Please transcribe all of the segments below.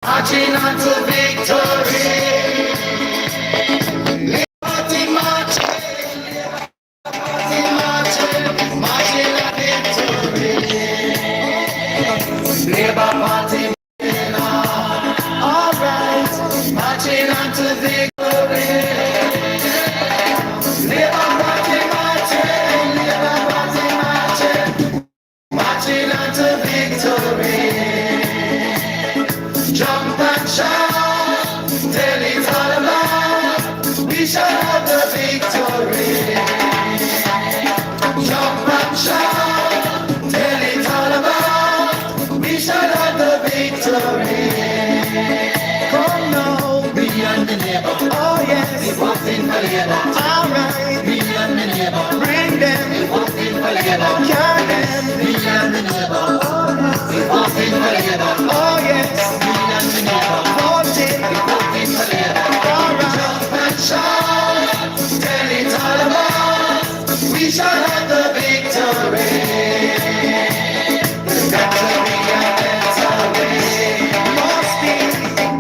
Marching on to victory. Liberty marching, liberty marching, marching on victory. Labour Party marching on. All right, marching on to victory. Labour Party marching, Labour Party marching, marching on to victory. Jump and shout, tell it all about. We shall have the victory. Jump and shout, tell it all about. We shall have the victory. Come now, me and the neighbor. Oh yes, we voting for Labour. All right, me and the neighbor. Bring them, we voting for Labour. Carry them, me and the neighbor. Oh yes, we voting for Labour. Oh yes. Tell it all about. We shall have the victory. There's got to be a better way. Must be.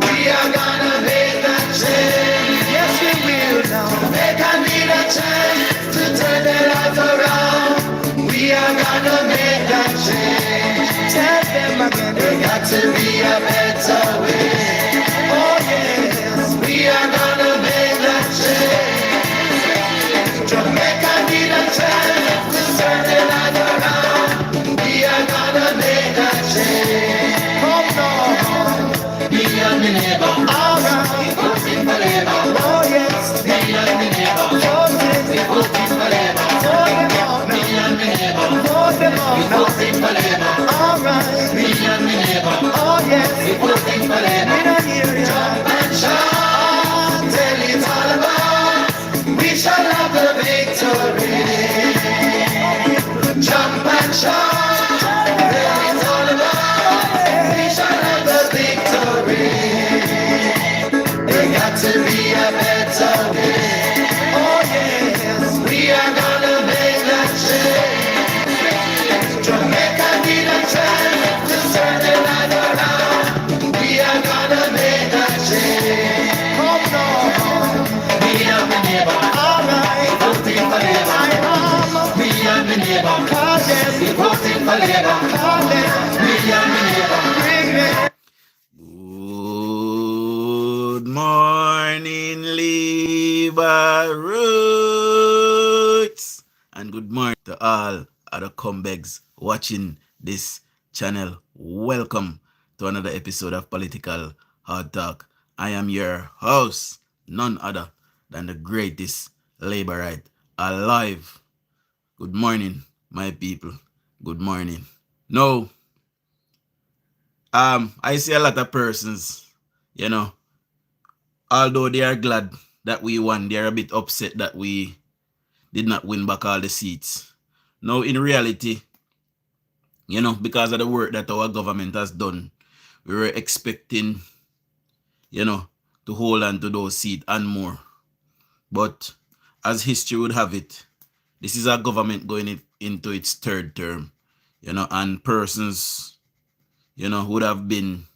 We are gonna make that change. Yes, we will now. They can need a chance to turn their lives around. We are gonna make that change. Tell them again. There's got to be a better way. Oh yes, we are gonna make that change. Jamaica need a chance to turn their lives around. We are gonna make that change. Come on, me and the neighbor. All right, we voting for Labour. Oh yes, me and the neighbor. Voting, we voting for Labour. Vote them out, me and the neighbor. Vote them out, we voting for Labour. All right, me and the neighbor. Oh yes, we voting for Labour. We don't hear you. Jump and shout, tell it all about. We shall have the victory. Jump and shout, tell it all about. We shall have the victory. There got to be a better way. Oh yes, we are gonna make that change. Jamaica need a chance to turn their life around. We are gonna make that change. Come on, me and the neighbor. All right, voting for Labour. Me and the neighbor. Call them, we voting for Labour. Call them, me and the neighbor. Bring them. Good morning, Labour Roots, and good morning to all other comebacks watching this channel. Welcome to another episode of Political Hard Talk. I am your host, none other than the greatest Labourite alive. Good morning, my people. Good morning. Now, I see a lot of persons, although they are glad that we won, they are a bit upset that we did not win back all the seats. Now, in reality, because of the work that our government has done, we were expecting, to hold on to those seats and more. But as history would have it, this is our government going into its third term, and persons, would have been,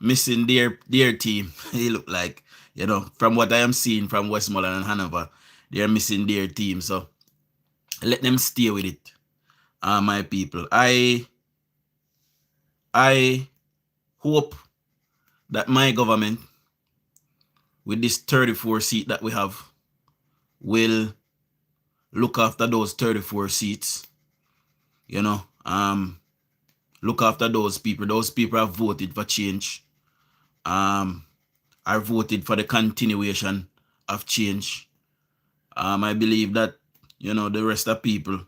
missing their team. They look like, from what I am seeing from Westmoreland and Hanover, they're missing their team. So let them stay with it, my people. I hope that my government, with this 34 seat that we have, will look after those 34 seats, look after those people. Those people have voted for change, are voted for the continuation of change. I believe that, the rest of people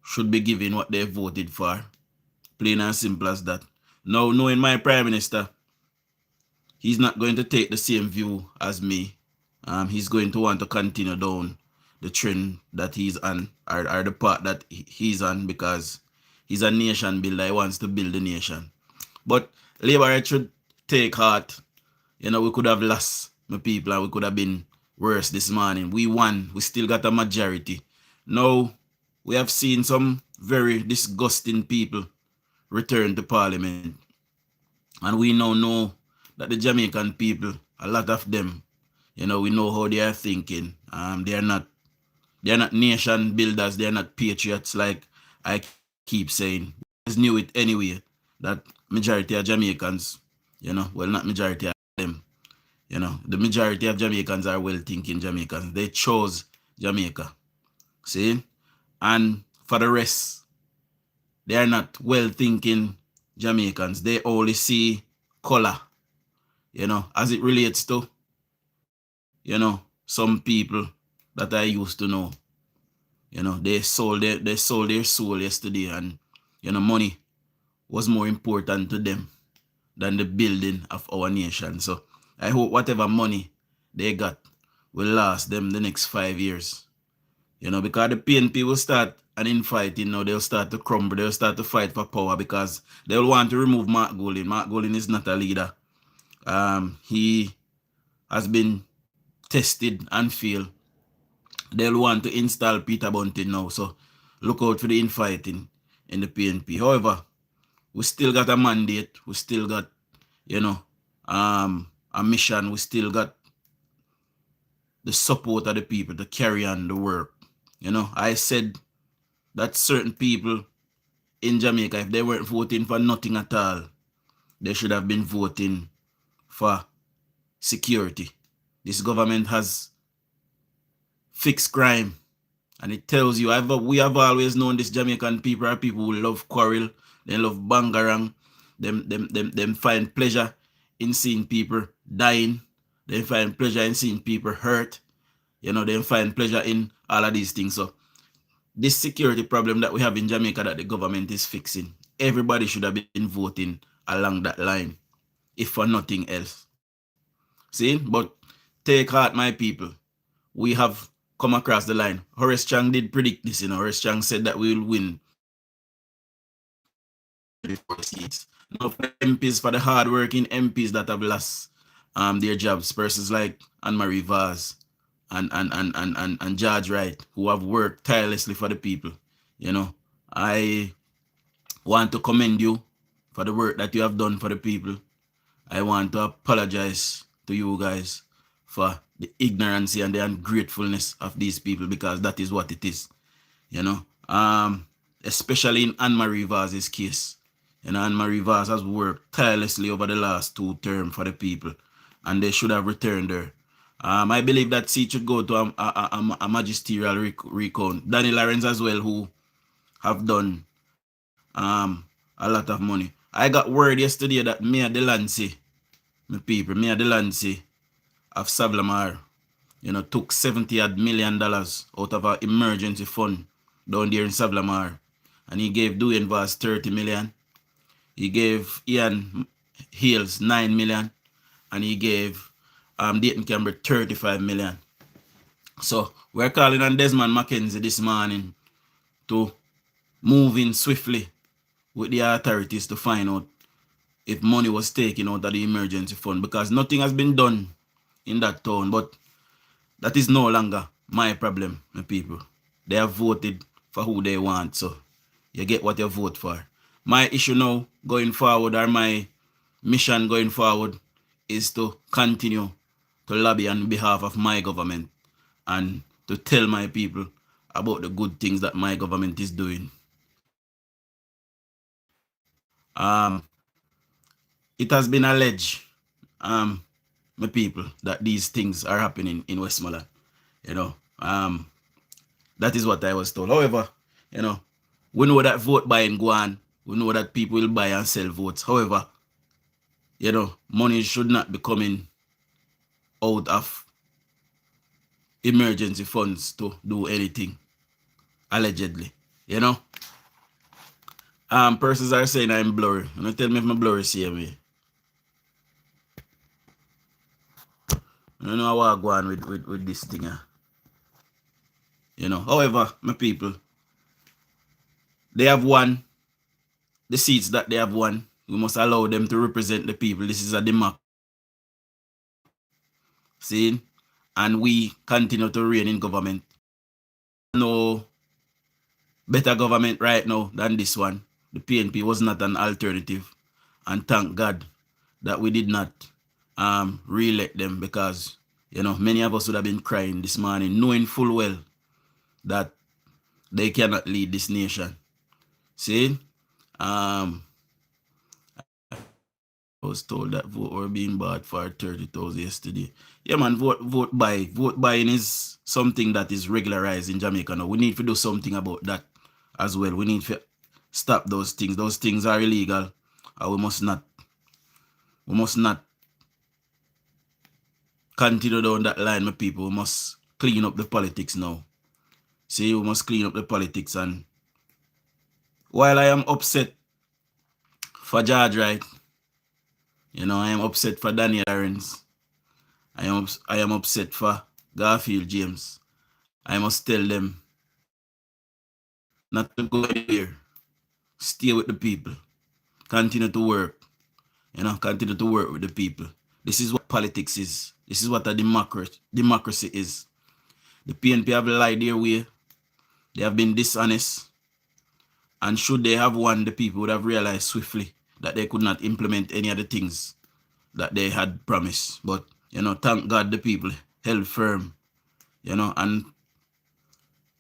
should be given what they voted for. Plain and simple as that. Now, knowing my Prime Minister, he's not going to take the same view as me. He's going to want to continue down the trend that he's on, or the path that he's on, because he's a nation builder. He wants to build a nation. But Labour should take heart. We could have lost, my people, and we could have been worse this morning. We won. We still got a majority. Now, we have seen some very disgusting people return to Parliament. And we now know that the Jamaican people, a lot of them, we know how they are thinking. They're not nation builders, they're not patriots like I keep saying. We always knew it anyway that majority of Jamaicans, well, not majority of them, the majority of Jamaicans are well thinking Jamaicans. They chose Jamaica. See? And for the rest, they are not well thinking Jamaicans. They only see color, as it relates to, some people that I used to know. They sold their soul yesterday, and money was more important to them than the building of our nation. So I hope whatever money they got will last them the next 5 years. Because the PNP will start an infighting now. They'll start to crumble. They'll start to fight for power because they'll want to remove Mark Golding. Mark Golding is not a leader. He has been tested and failed. They'll want to install Peter Bunting now. So look out for the infighting in the PNP. However, we still got a mandate. We still got, a mission. We still got the support of the people to carry on the work. I said that certain people in Jamaica, if they weren't voting for nothing at all, they should have been voting for security. This government has fixed crime, and it tells you, we have always known this Jamaican people are people who love quarrel, they love bangarang, them find pleasure in seeing people dying, they find pleasure in seeing people hurt, they find pleasure in all of these things. So this security problem that we have in Jamaica that the government is fixing, everybody should have been voting along that line, if for nothing else. See? But take heart, my people. We have come across the line. Horace Chang did predict this, Horace Chang said that we will win 34 seats. Now for the MPs, for the hard-working MPs that have lost their jobs, persons like Anne-Marie Vaz and George Wright, who have worked tirelessly for the people. I want to commend you for the work that you have done for the people. I want to apologize to you guys for the ignorance and the ungratefulness of these people, because that is what it is. Especially in Anne-Marie Vaz's case. Anne-Marie Vaz has worked tirelessly over the last 2 terms for the people, and they should have returned her. I believe that seat should go to a magisterial recount. Danny Lawrence as well, who have done a lot of money. I got word yesterday that Mayor Delancey, my people, Mayor Delancey of Savlamar, took $70 million out of our emergency fund down there in Savlamar, and he gave DUJON'S 30 million. He gave Ian Hills 9 million, and he gave Dayton Campbell 35 million. So we're calling on Desmond Mackenzie this morning to move in swiftly with the authorities to find out if money was taken out of the emergency fund, because nothing has been done in that town. But that is no longer my problem, my people. They have voted for who they want, so you get what you vote for. My issue now going forward, or my mission going forward, is to continue to lobby on behalf of my government and to tell my people about the good things that my government is doing. It has been alleged, my people, that these things are happening in Westmoreland. That is what I was told. However, we know that vote buying go on. We know that people will buy and sell votes. However, money should not be coming out of emergency funds to do anything, allegedly. Persons are saying I'm blurry. Tell me if my blurry see me. I don't know how I go on with this thing. However, my people, they have won the seats that they have won. We must allow them to represent the people. This is a democracy. See? And we continue to reign in government. No better government right now than this one. The PNP was not an alternative. And thank God that we did not re-elect them, because many of us would have been crying this morning knowing full well that they cannot lead this nation. See, I was told that vote were being bought for 30,000 yesterday. Yeah, man, vote buy. Vote buying is something that is regularized in Jamaica now. We need to do something about that as well. We need to stop those things. Those things are illegal. We must not continue down that line, my people. We must clean up the politics now. See, we must clean up the politics. And while I am upset for George Wright, I am upset for Daniel Lawrence, I am upset for Garfield James. I must tell them not to go anywhere. Stay with the people. Continue to work. Continue to work with the people. This is what politics is. This is what a democracy is. The PNP have lied their way. They have been dishonest. And should they have won, the people would have realized swiftly that they could not implement any of the things that they had promised. But, thank God the people held firm. And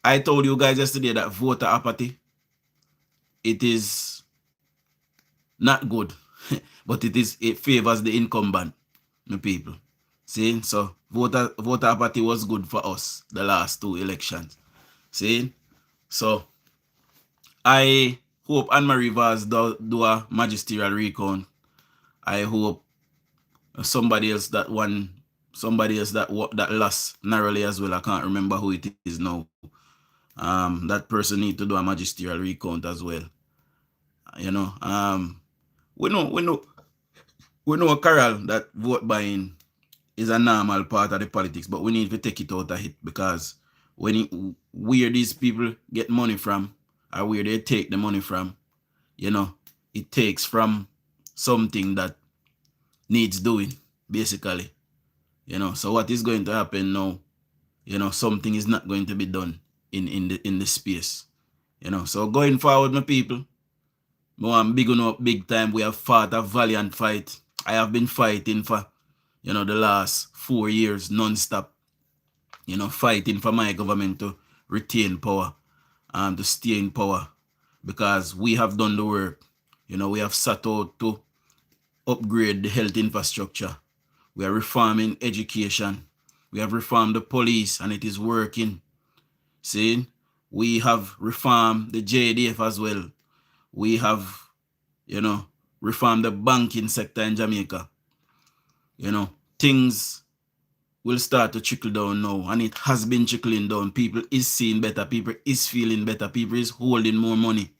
I told you guys yesterday that voter apathy, it is not good, but it favors the incumbent, the people. See, so voter apathy was good for us the last 2 elections. See, so I hope Anne-Marie Vaz do a magisterial recount. I hope somebody else that lost narrowly as well. I can't remember who it is now. That person need to do a magisterial recount as well. We know Carol, that vote buying is a normal part of the politics, but we need to take it out of it, because where these people get money from, or where they take the money from, it takes from something that needs doing, basically. So what is going to happen now? Something is not going to be done in the space. So going forward, my people, I'm big time. We have fought a valiant fight. I have been fighting for the last 4 years non-stop, fighting for my government to retain power, to stay in power, because we have done the work. We have set out to upgrade the health infrastructure. We are reforming education. We have reformed the police, and it is working. See, we have reformed the JDF as well. We have, reformed the banking sector in Jamaica. Things will start to trickle down now, and it has been trickling down. People is seeing better. People is feeling better. People is holding more money.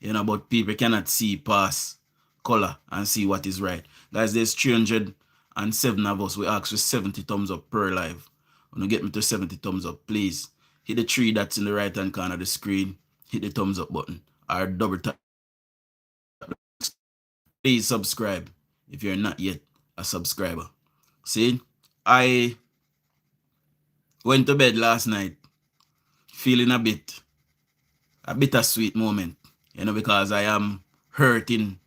But people cannot see past color and see what is right. Guys, there's 307 of us. We ask for 70 thumbs up per live. When you get me to 70 thumbs up, please hit the 3 that's in the right hand corner of the screen. Hit the thumbs up button, or double tap. Please subscribe if you're not yet a subscriber. See, I went to bed last night feeling a bittersweet moment, because I am hurting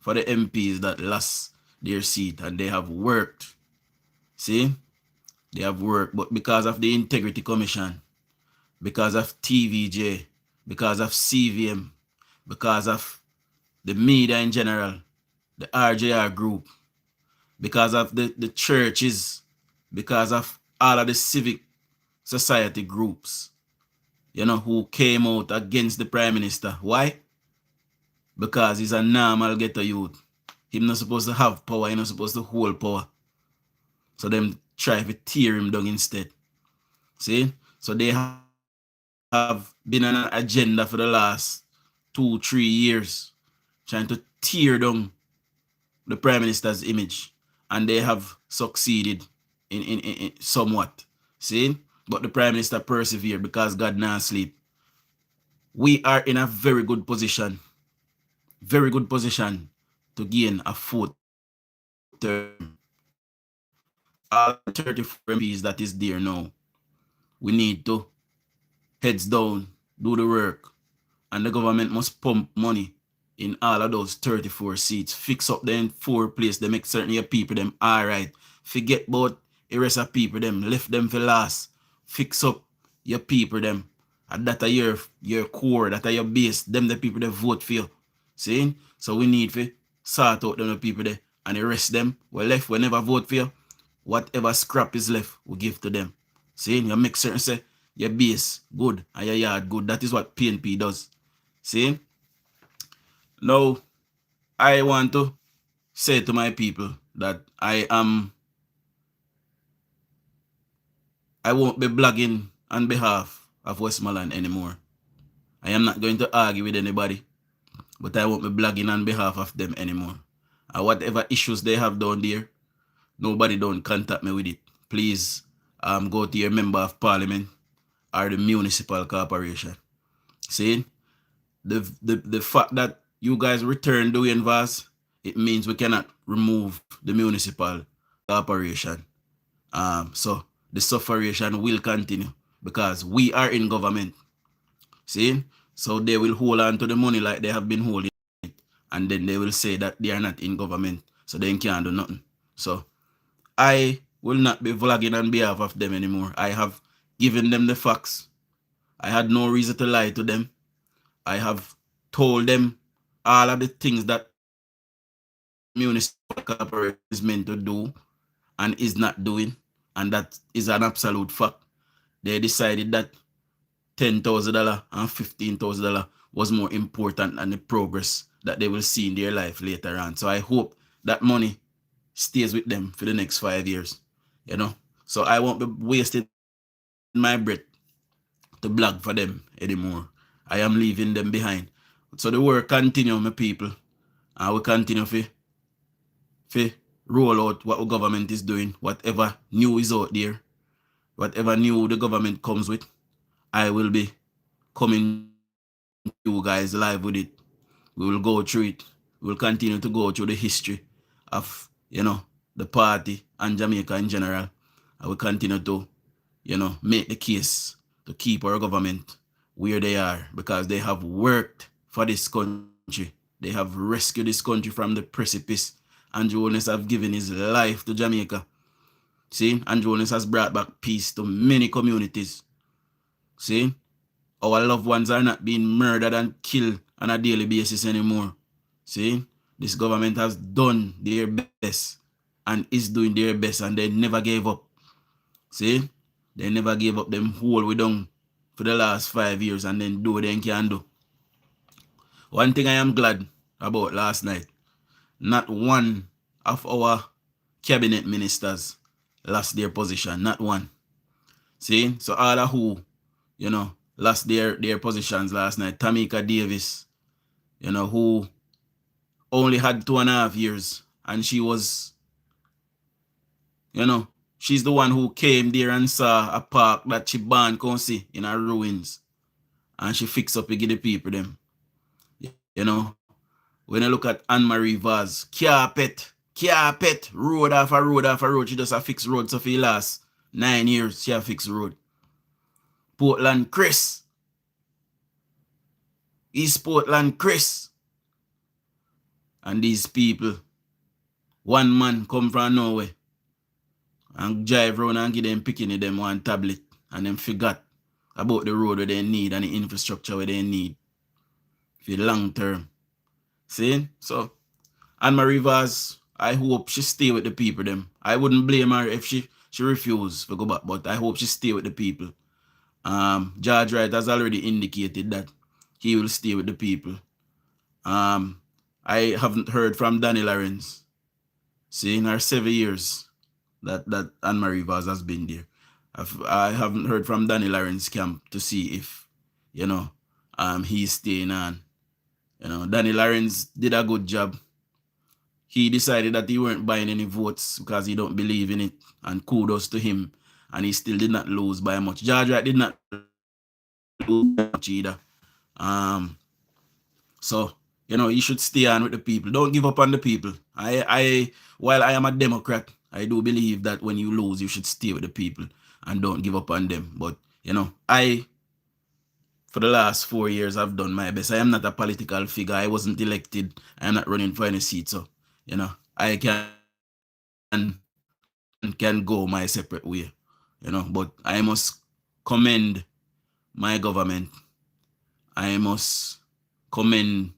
for the MPs that lost their seat, and they have worked. See, they have worked, but because of the Integrity Commission, because of TVJ, because of CVM, because of the media in general, the RJR group, because of the churches, because of all of the civic society groups, who came out against the Prime Minister. Why? Because he's a normal ghetto youth. He's not supposed to have power. He's not supposed to hold power. So them try to tear him down instead. See? So they have been on an agenda for the last 2-3 years, trying to tear down the Prime Minister's image. And they have succeeded in somewhat. See? But the Prime Minister persevered, because God not sleep. We are in a very good position to gain a 4th term. All 34 MPs that is there now, we need to heads down, do the work, and the government must pump money in all of those 34 seats. Fix up them 4 places. They make certain your people them all right. Forget about the rest of people them. Left them for last. Fix up your people them. And that are your core. That are your base. Them the people that vote for you. See? So we need to sort out them the people there. And the rest them we left. We never vote for you. Whatever scrap is left, we give to them. See? You make certain say your base good and your yard good. That is what PNP does. See? Now, I want to say to my people that I won't be blogging on behalf of Westmoreland anymore. I am not going to argue with anybody, but I won't be blogging on behalf of them anymore. And whatever issues they have down there, nobody don't contact me with it. Please go to your member of parliament or the municipal corporation. See? The fact that you guys return DUJON'S, it means we cannot remove the municipal corporation. So the sufferation will continue because we are in government. See? So they will hold on to the money like they have been holding it. And then they will say that they are not in government. So they can't do nothing. So I will not be vlogging on behalf of them anymore. I have given them the facts. I had no reason to lie to them. I have told them all of the things that municipal corporation is meant to do and is not doing. And that is an absolute fact. They decided that $10,000 and $15,000 was more important than the progress that they will see in their life later on. So I hope that money stays with them for the next 5 years. You know? So I won't be wasting my breath to blog for them anymore. I am leaving them behind. So the work continue, my people. And we continue to roll out what the government is doing. Whatever new is out there, whatever new the government comes with, I will be coming to you guys live with it. We will go through it. We will continue to go through the history of, the party and Jamaica in general. I will continue to, make the case to keep our government where they are because they have worked for this country. They have rescued this country from the precipice. Andrew Holness has given his life to Jamaica. See, Andrew Holness has brought back peace to many communities. See, our loved ones are not being murdered and killed on a daily basis anymore. See, this government has done their best and is doing their best and they never gave up. See, they never gave up them whole way down for the last 5 years and then do what they can do. One thing I am glad about last night, not one of our cabinet ministers lost their position, not one. See, so all of who, lost their positions last night, Tamika Davis, who only had 2.5 years and she was, she's the one who came there and saw a park that she born can see in her ruins. And she fixed up to give the people them. When I look at Anne-Marie Vaz, carpet, road after road after road. She just a fix road so for the last 9 years. She a fix road. Portland Chris. East Portland Chris. And these people, one man come from nowhere and drive around and give them picking them one tablet and them forgot about the road where they need and the infrastructure where they need for the long term. See? So, Anne-Marie Vaz, I hope she stay with the people them. I wouldn't blame her if she refused to go back, but I hope she stay with the people. George Wright has already indicated that he will stay with the people. I haven't heard from Danny Lawrence. See, in her 7 years that Anne-Marie Vaz has been there. I haven't heard from Danny Lawrence camp to see if, he's staying on. Danny Lawrence did a good job. He decided that he weren't buying any votes because he don't believe in it. And kudos to him. And he still did not lose by much. George Wright did not lose by much either. So, you should stay on with the people. Don't give up on the people. While I am a Democrat, I do believe that when you lose, you should stay with the people and don't give up on them. But, I for the last 4 years, I've done my best. I am not a political figure. I wasn't elected. I am not running for any seat. So, I can go my separate way, but I must commend my government. I must commend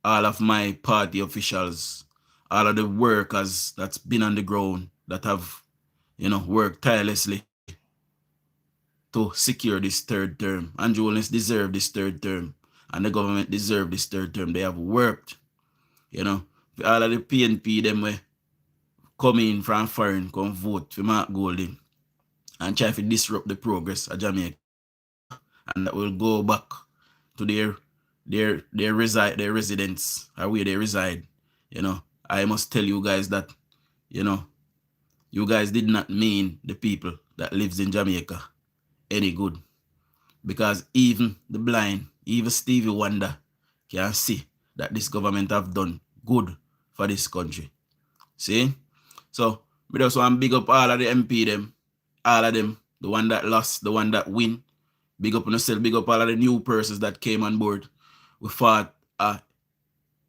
all of my party officials, all of the workers that's been on the ground that have, worked tirelessly to secure this third term. Andrew Holness deserve this third term, and the government deserve this third term. They have worked, all of the PNP, them way come in from foreign, come vote for Mark Golding and try to disrupt the progress of Jamaica, and that will go back to their residence, or where they reside. I must tell you guys that, you guys did not mean the people that lives in Jamaica any good, because even the blind, even Stevie Wonder can see that this government have done good for this country. See? So we just want to big up all of the MP them, all of them, the one that lost, the one that win. Big up on yourself, big up all of the new persons that came on board. We fought a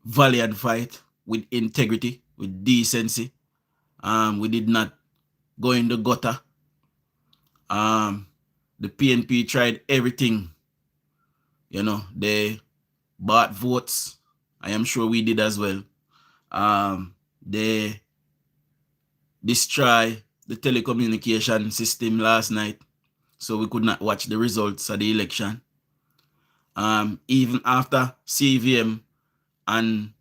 valiant fight with integrity, with decency. We did not go in the gutter. The PNP tried everything. They bought votes. I am sure we did as well. They destroyed the telecommunication system last night, so we could not watch the results of the election. Even after CVM and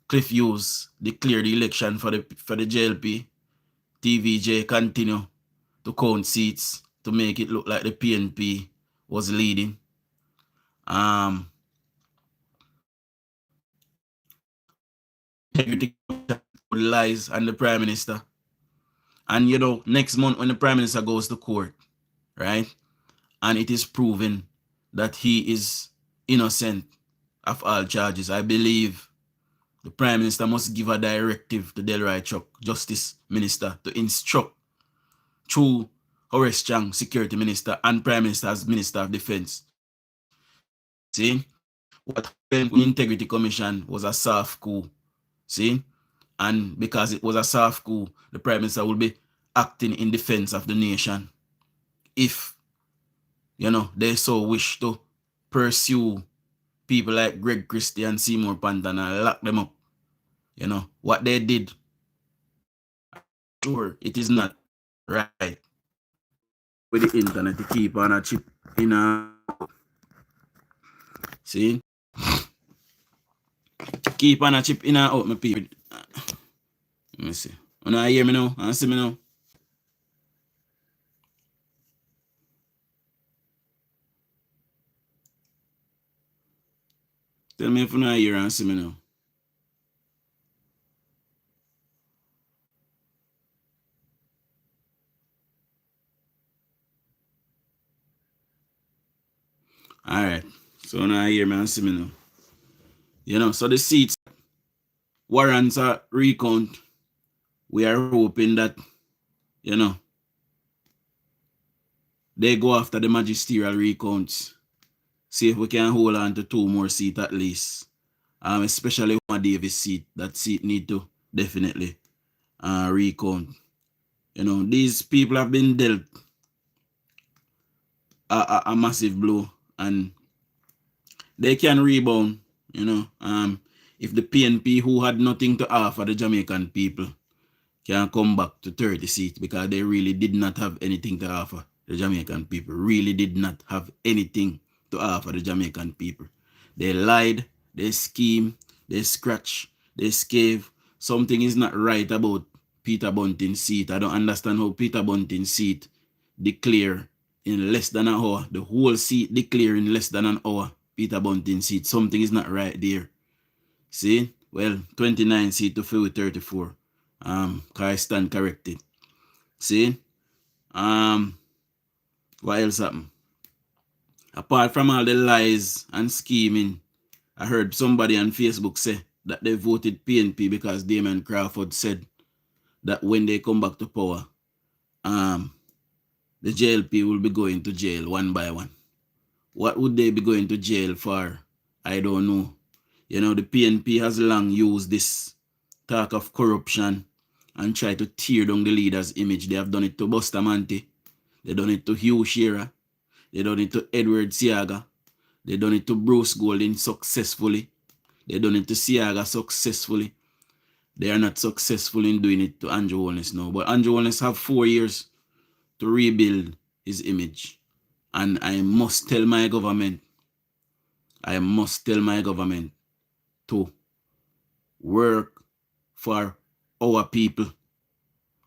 Cliff Hughes declared the election for the JLP, TVJ continue to count seats to make it look like the PNP was leading. Lies and the Prime Minister. And next month when the Prime Minister goes to court, right, and it is proven that he is innocent of all charges, I believe the Prime Minister must give a directive to Delroy Chuck, Justice Minister, to instruct through Horace Chang, Security Minister, and Prime Minister as Minister of Defense. See, what happened with the Integrity Commission was a soft coup. See, and because it was a soft coup, the Prime Minister will be acting in defense of the nation. If, they so wish to pursue people like Greg Christie and Seymour Panton and lock them up, what they did, sure, it is not right with the internet to keep on a chip in a, see, keep on a chip in and out, my people. Let me see. You know, hear me now? You see me now? Tell me if you know hear and see me now. All right. So now hear me and see me now. So the seats warrants a recount. We are hoping that, they go after the magisterial recounts. See if we can hold on to 2 more seats at least. Especially one Davis seat. That seat need to definitely recount. These people have been dealt a massive blow, and they can rebound. If the PNP, who had nothing to offer the Jamaican people, can come back to 30 seats, because they really did not have anything to offer the Jamaican people. Really did not have anything to offer the Jamaican people. They lied, they schemed, they scratched, they scave. Something is not right about Peter Bunting's seat. I don't understand how Peter Bunting's seat declare in less than an hour. The whole seat declare in less than an hour. Peter Bunting's seat. Something is not right there. See? Well, 29 seat to fill with 34. I stand corrected. See? What else happened? Apart from all the lies and scheming, I heard somebody on Facebook say that they voted PNP because Damon Crawford said that when they come back to power, the JLP will be going to jail one by one. What would they be going to jail for? I don't know. You know, the PNP has long used this talk of corruption and try to tear down the leader's image. They have done it to Bustamante. They done it to Hugh Shearer. They done it to Edward Siaga. They done it to Bruce Golding successfully. They done it to Siaga successfully. They are not successful in doing it to Andrew Holness now. But Andrew Holness have 4 years to rebuild his image. And I must tell my government to work for our people.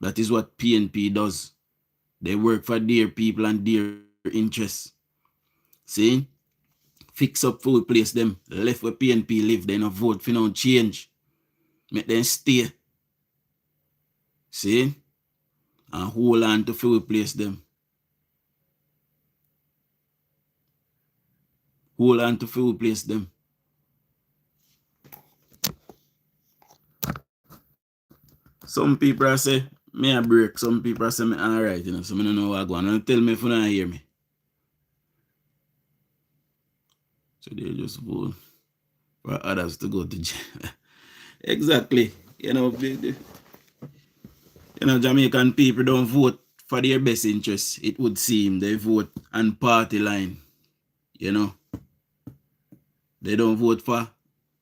That is what PNP does. They work for their people and their interests. See? Fix up food place them. Left where PNP live. They not vote for no change. Make them stay. See? And hold on to food place them. Hold on to food place them. Some people say me a break. Some people say me alright, you know. So I don't know what going on. Tell me if you don't hear me. So they just vote for others to go to jail. Exactly. You know, Jamaican people don't vote for their best interests. It would seem they vote on party line. You know, they don't vote for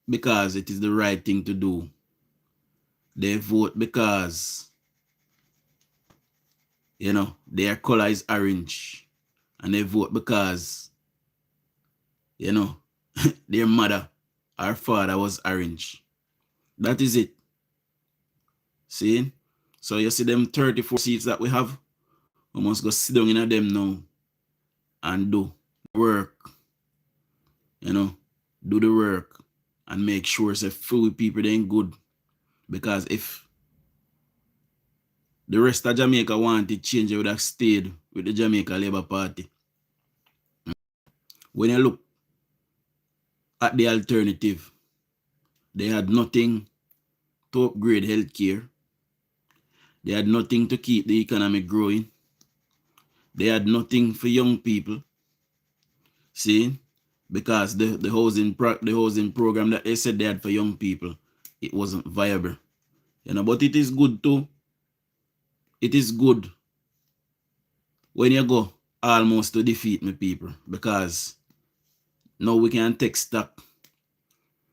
because it is the right thing to do. They vote because, you know, their color is orange. And they vote because, you know, their mother or father was orange. That is it. See? So you see them 34 seats that we have? We must go sit down in them now and do work. You know, do the work and make sure say few people they ain't good. Because if the rest of Jamaica wanted change, they would have stayed with the Jamaica Labour Party. When you look at the alternative, they had nothing to upgrade healthcare. They had nothing to keep the economy growing. They had nothing for young people. See? Because the housing program that they said they had for young people, it wasn't viable. You know, but it is good too. It is good when you go almost to defeat me people, because now we can take stock,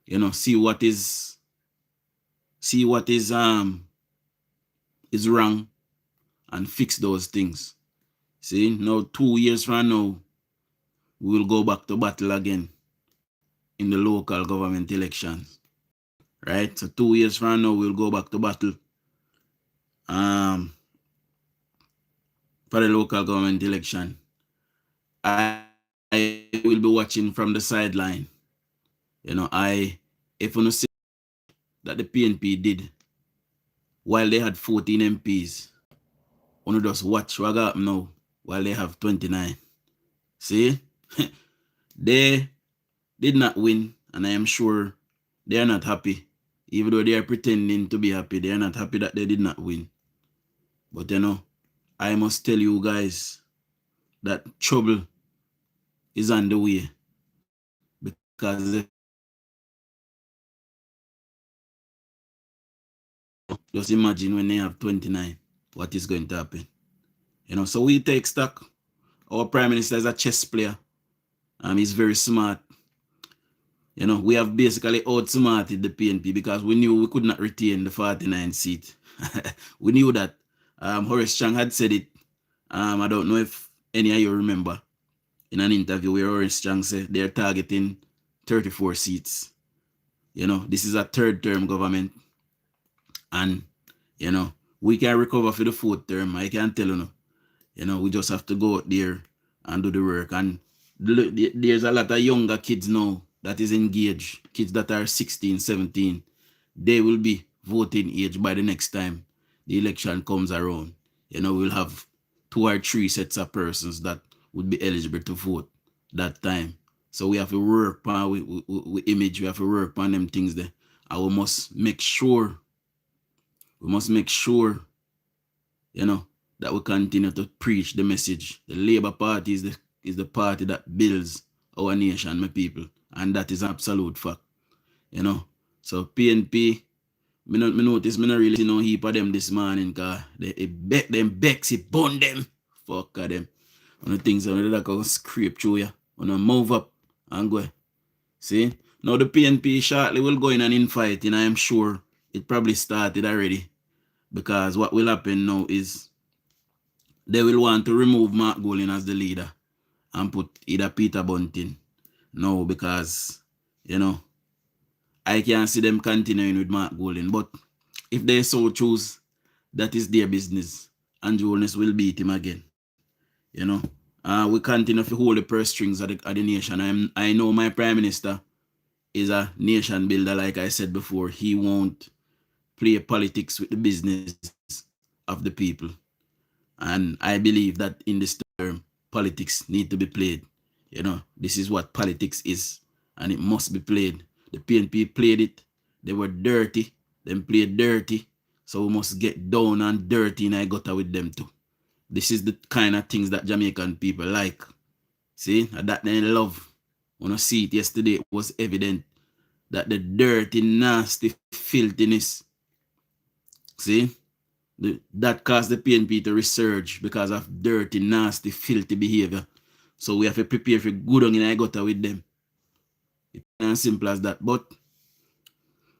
you know, see what is wrong and fix those things. See, now 2 years from now, we will go back to battle again in the local government elections. Right? So 2 years from now, we'll go back to battle for the local government election. I will be watching from the sideline. You know, if you see that the PNP did while they had 14 MPs, you just watch what got now while they have 29. See? They did not win, and I am sure they are not happy. Even though they are pretending to be happy, they are not happy that they did not win. But you know, I must tell you guys that trouble is on the way. Because just imagine when they have 29, what is going to happen. You know, so we take stock. Our Prime Minister is a chess player. He's very smart. You know, we have basically outsmarted the PNP because we knew we could not retain the 49 seat. We knew that. Horace Chang had said it. I don't know if any of you remember in an interview where Horace Chang said they're targeting 34 seats. You know, this is a third term government. And, you know, we can recover for the fourth term. I can tell you. You know, we just have to go out there and do the work. And there's a lot of younger kids now that is engaged. Kids that are 16, 17. They will be voting age by the next time the election comes around. You know, we'll have 2 or 3 sets of persons that would be eligible to vote that time. So we have to work on with image. We have to work on them things there. And we must make sure, you know, that we continue to preach the message. The Labour Party is the party that builds our nation, my people. And that is absolute fact. You know. So PNP, me notice me not really see no heap of them this morning, cause they bet them becks it bun them. Fuck them. One of the things that go scrape through you. Wanna move up and go. See? Now the PNP shortly will go in an infighting. I am sure it probably started already. Because what will happen now is they will want to remove Mark Golding as the leader and put either Peter Bunting. No, because, you know, I can't see them continuing with Mark Golding. But if they so choose, that is their business. And Jonas will beat him again. You know, we continue to hold the purse strings of the nation. I know my prime minister is a nation builder, like I said before. He won't play politics with the business of the people. And I believe that in this term, politics need to be played. You know, this is what politics is, and it must be played. The PNP played it. They were dirty. Them played dirty. So we must get down and dirty in I gutter with them too. This is the kind of things that Jamaican people like. See, that they love. When I see it yesterday, it was evident that the dirty, nasty filthiness, see, that caused the PNP to resurge because of dirty, nasty, filthy behavior. So we have to prepare for good on in I gutter with them. It's as simple as that. But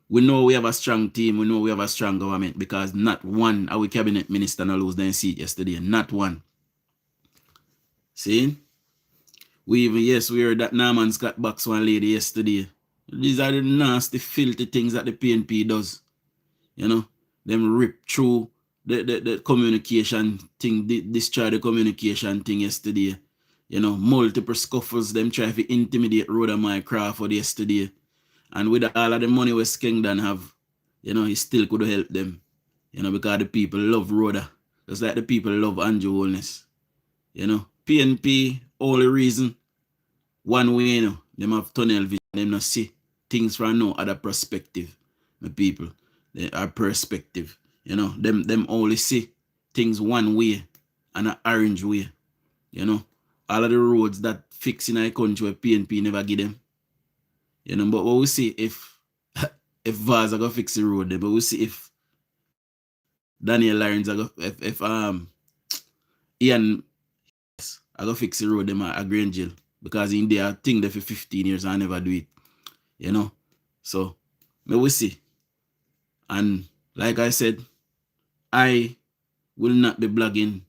we know we have a strong team. We know we have a strong government because not one our cabinet minister no lose their seat yesterday. Not one. See? We heard that Norman Scott box one lady yesterday. These are the nasty, filthy things that the PNP does. You know, them rip through the communication thing, destroy the communication thing yesterday. You know, multiple scuffles, them try to intimidate Rhoda Crawford yesterday. And with all of the money West Kingdom have, you know, he still could help them. You know, because the people love Rhoda. Just like the people love Andrew Holness. You know, PNP, only reason, one way, you know, them have tunnel vision, them not see things from no other perspective. My people, they are perspective. You know, them only see things one way and an orange way. You know, all of the roads that fix in our country where PNP never give them. You know, but what we see if Vaz are gonna fix the road there, but we see if Daniel Lyons are gonna if Ian are gonna fix the road them at Grange Hill. Because in there, I think there for 15 years I never do it. You know? So may we see. And like I said, I will not be blogging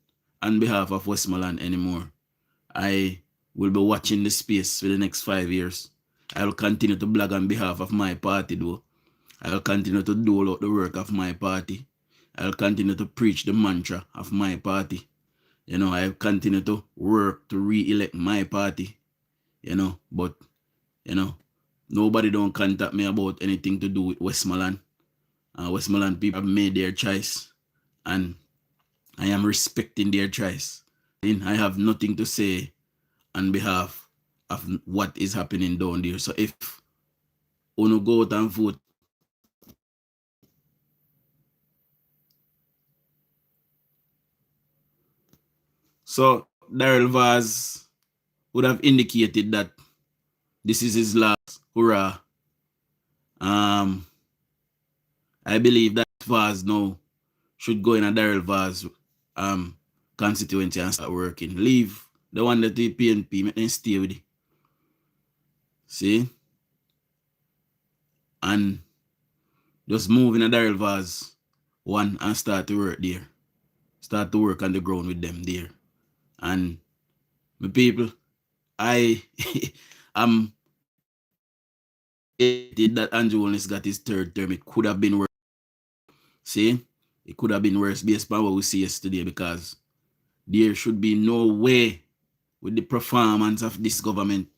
on behalf of Westmoreland anymore. I will be watching the space for the next 5 years. I will continue to blog on behalf of my party though. I will continue to do out the work of my party. I will continue to preach the mantra of my party. You know, I will continue to work to re-elect my party. You know, but, you know, nobody don't contact me about anything to do with Westmoreland. Westmoreland people have made their choice. And I am respecting their choice. And I have nothing to say on behalf of what is happening down there. So if you go out and vote, so Daryl Vaz would have indicated that this is his last hurrah. I believe that Vaz now should go in a Daryl Vaz constituency and start working. Leave the one that the PNP, make them stay with it. See? And just move in a Daryl Vaz one and start to work there. Start to work on the ground with them there. And my people, I am that Andrew Holness got his third term. It could have been worse. See? It could have been worse based on what we see yesterday because there should be no way with the performance of this government.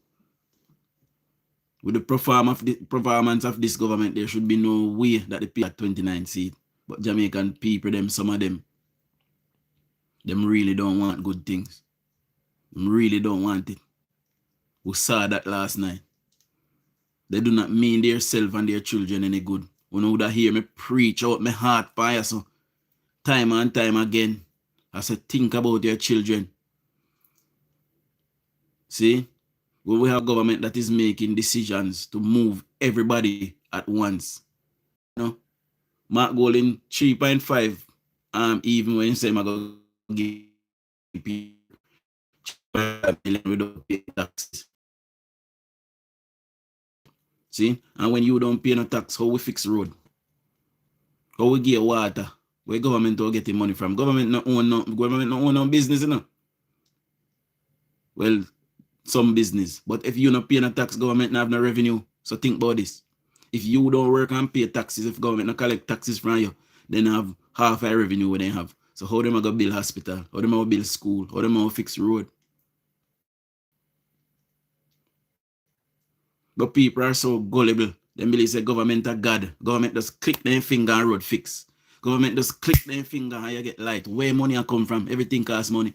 With the performance of this government, there should be no way that they pay at 29 seats. But Jamaican people, some of them really don't want good things. Them really don't want it. We saw that last night. They do not mean themselves and their children any good. You would hear me preach out my heart fire so time and time again. I said, think about your children. See? When we have government that is making decisions to move everybody at once. You know, Mark Golding 3.5, even when you say I'm going to give people without pay taxes. See? And when you don't pay no tax, how we fix road? How we get water? Where government will get the money from? Government not own no business, you know. Well, some business. But if you not pay no tax, government not have no revenue. So think about this. If you don't work and pay taxes, if government not collect taxes from you, then have half a revenue what they have. So how them go build hospital? How them go build school? How them go fix road? But people are so gullible. They believe say government a God. Government just click their finger and road fix. Government just click their finger and you get light. Where money a come from? Everything costs money.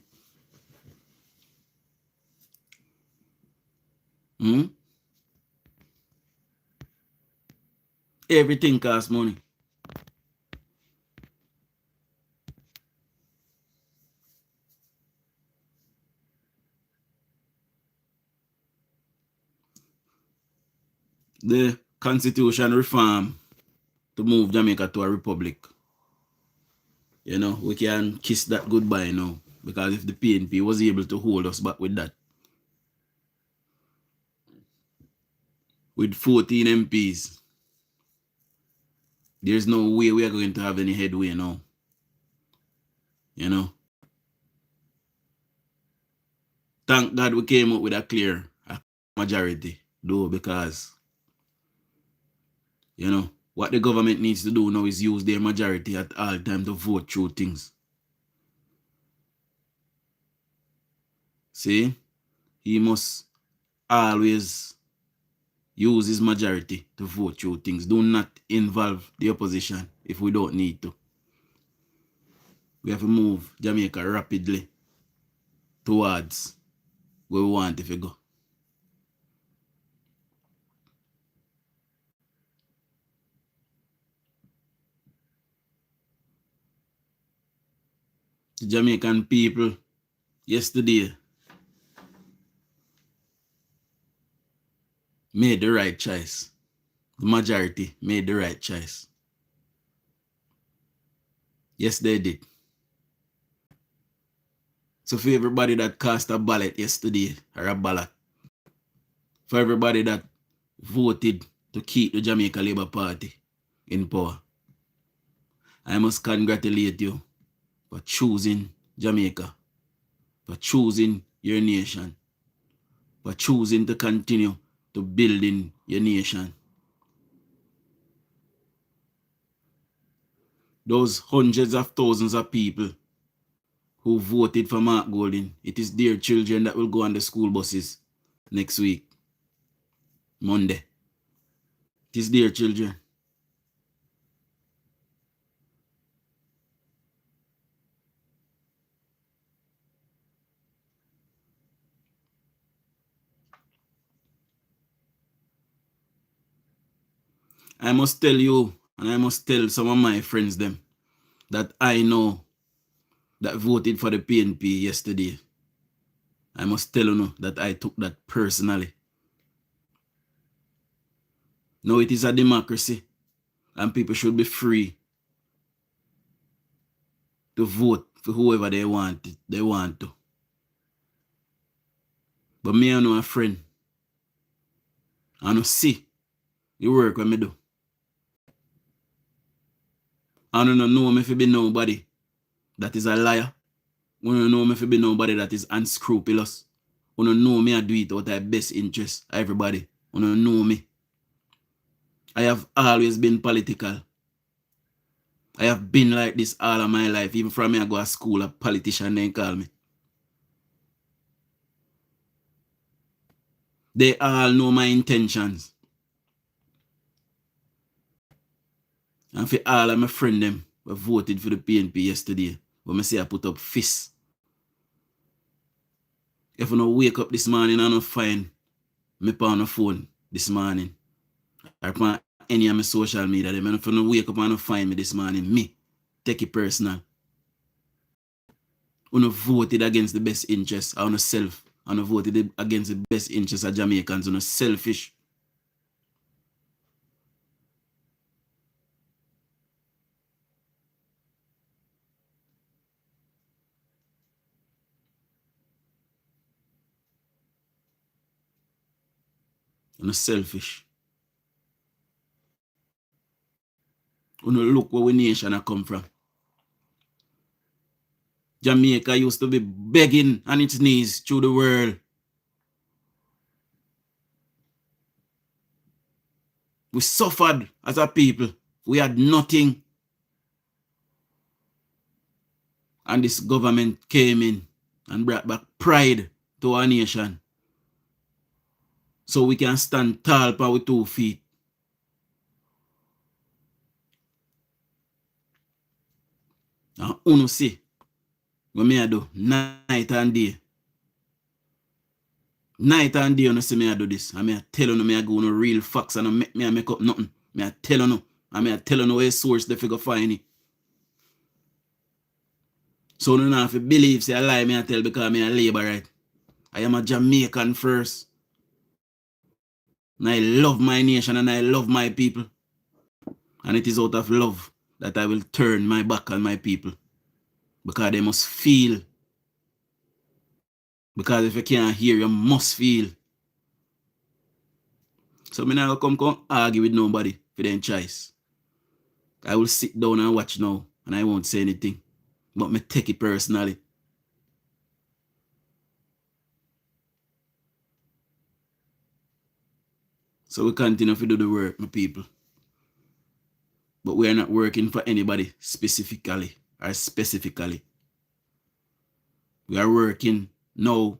Everything costs money. The constitution reform to move Jamaica to a republic. You know, we can kiss that goodbye now. Because if the PNP was able to hold us back with that, with 14 MPs, there's no way we are going to have any headway now. You know. Thank God we came up with a clear majority, though, because, you know, what the government needs to do now is use their majority at all time to vote through things. See? He must always use his majority to vote through things. Do not involve the opposition if we don't need to. We have to move Jamaica rapidly towards where we want it to go. The Jamaican people yesterday made the right choice. The majority made the right choice. Yes, they did. So for everybody that cast a ballot yesterday, or a ballot, for everybody that voted to keep the Jamaica Labour Party in power, I must congratulate you for choosing Jamaica, for choosing your nation, for choosing to continue to building your nation. Those hundreds of thousands of people who voted for Mark Golding, it is their children that will go on the school buses next week, Monday. It is their children. I must tell you, and I must tell some of my friends them, that I know that voted for the PNP yesterday. I must tell you that I took that personally. No, it is a democracy, and people should be free to vote for whoever they want to. But me, I know a friend. I know see the work when me do. I don't know me if it be nobody that is a liar. I don't know me if it be nobody that is unscrupulous. I don't know me I do it out of best interest. Everybody. I don't know me. I have always been political. I have been like this all of my life. Even from me I go to school, a politician then call me. They all know my intentions. And for all of my friends them who voted for the PNP yesterday, when I say I put up fists. If I don't wake up this morning and I don't find me on the phone this morning, or on any of my social media, then if I don't wake up and I don't find me this morning, me, take it personal. I don't voted against the best interest of myself and I voted against the best interests of Jamaicans, and selfish. And selfish. When you look where we nation I come from. Jamaica used to be begging on its knees through the world. We suffered as a people. We had nothing. And this government came in and brought back pride to our nation. So we can stand tall with 2 feet. And uno see what me I do night and day. Night and day, you see me I do this. And me I tell you, me I go no real facts and I make up nothing. Me I tell you, and me I tell you where source they figure find it. So you don't have to believe, say I lie, me I tell because me a labor right. I am a Jamaican first. And I love my nation and I love my people. And it is out of love that I will turn my back on my people. Because they must feel. Because if you can't hear, you must feel. So me not come argue with nobody for their choice. I will sit down and watch now and I won't say anything. But me take it personally. So we continue to do the work, my people. But we are not working for anybody specifically or specifically. We are working now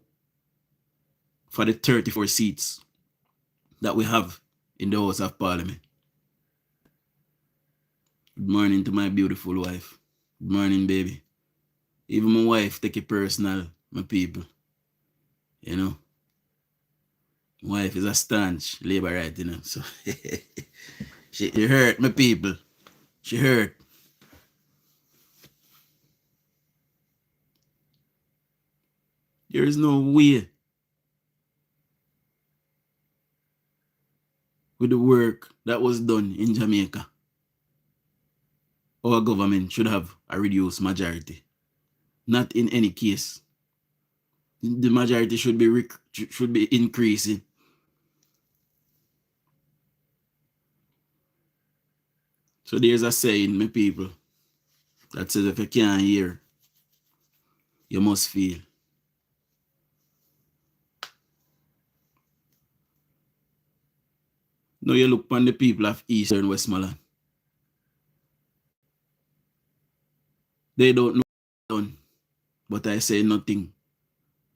for the 34 seats that we have in the House of Parliament. Good morning to my beautiful wife. Good morning, baby. Even my wife take it personal, my people. You know. My wife is a staunch labor right, you know. So she hurt my people. She hurt. There is no way with the work that was done in Jamaica, our government should have a reduced majority. Not in any case. The majority should be increasing. So there's a saying, my people, that says if you can't hear, you must feel. Now you look upon the people of Eastern Westmoreland. They don't know what done, but I say nothing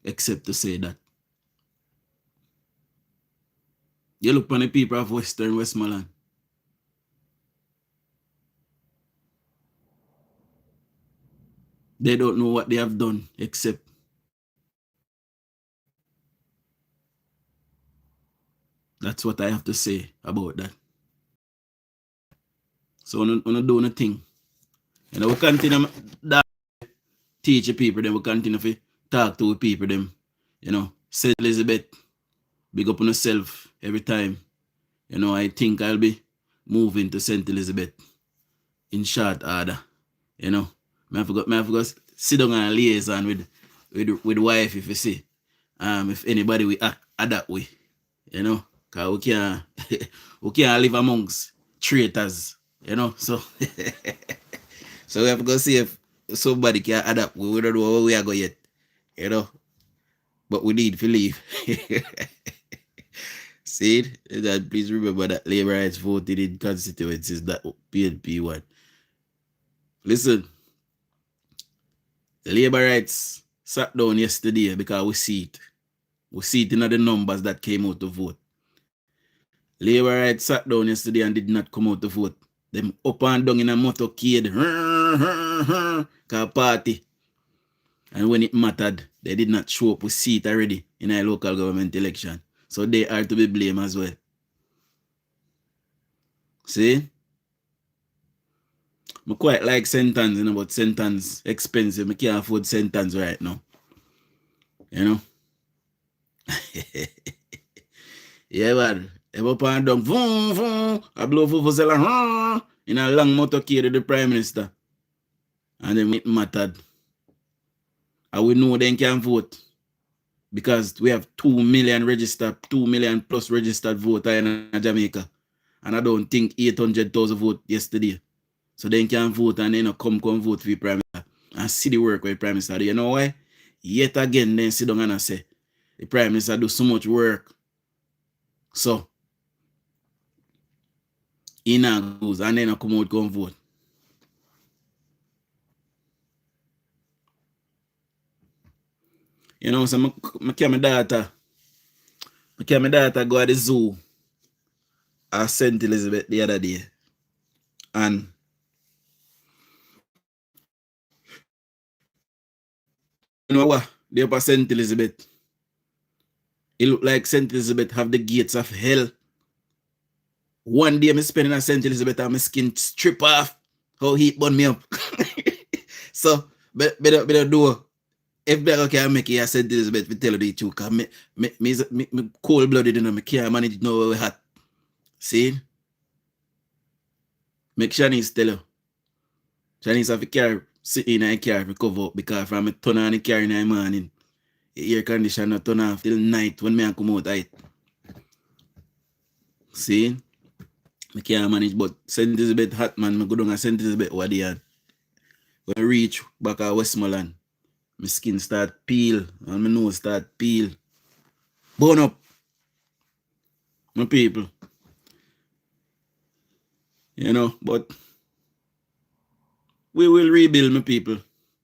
except to say that. You look upon the people of Western Westmoreland. They don't know what they have done except that's what I have to say about that. So we don't do nothing. And we continue that teach people, then we continue to talk to people, them, you know, St. Elizabeth, big up on yourself every time. You know, I think I'll be moving to St. Elizabeth in short order. You know, I forgot sit down and liaison with wife if you see. If anybody we act that way, you know, cause we can't live amongst traitors, you know. So so we have to go see if somebody can adapt. We don't know where we are going yet, you know. But we need to leave. See that please remember that Labour rights voted in constituencies that PNP won. Listen, Labour rights sat down yesterday because we see it. We see it in the numbers that came out to vote. Labour rights sat down yesterday and did not come out to vote. Them up and down in a motorcade. Party. And when it mattered, they did not show up with seat already in a local government election. So they are to be blamed as well. See? I quite like sentence, you know, but sentence expensive. I can't afford sentence right now. You know? Yeah, man. Ever pan down, vroom, vroom, I blow for in a long motorcade to the Prime Minister. And then it mattered. And we know they can vote. Because we have 2 million registered, 2 million plus registered voter in Jamaica. And I don't think 800,000 vote yesterday. So they can vote and then come vote for the Prime Minister. And see the work with the Prime Minister. You know why? Yet again, then sit down and say, the Prime Minister do so much work. So, he now goes and then come out and vote. You know, so I carry my daughter go to the zoo at St. Elizabeth the other day. And you know what? They up at St. Elizabeth. It look like St. Elizabeth have the gates of hell. One day I'm spending at St. Elizabeth and my skin strip off. How heat burn me up. So, better do. If better can make it at St. Elizabeth, we tell you the truth. Because me cold-blooded, you know, I can't manage to know where we're hot. See? Make Shanice tell you. Shanice have to carry, sit in a car to cover up because from me turn on the car in the morning, the air conditioner turn off till night when me come out it. See? I can't manage, but St. Elizabeth hot, man. I go down to St. Elizabeth what they had. When I reach back at Westmoreland, my skin start peel and my nose start peel. Burn up. My people. You know, but we will rebuild, my people.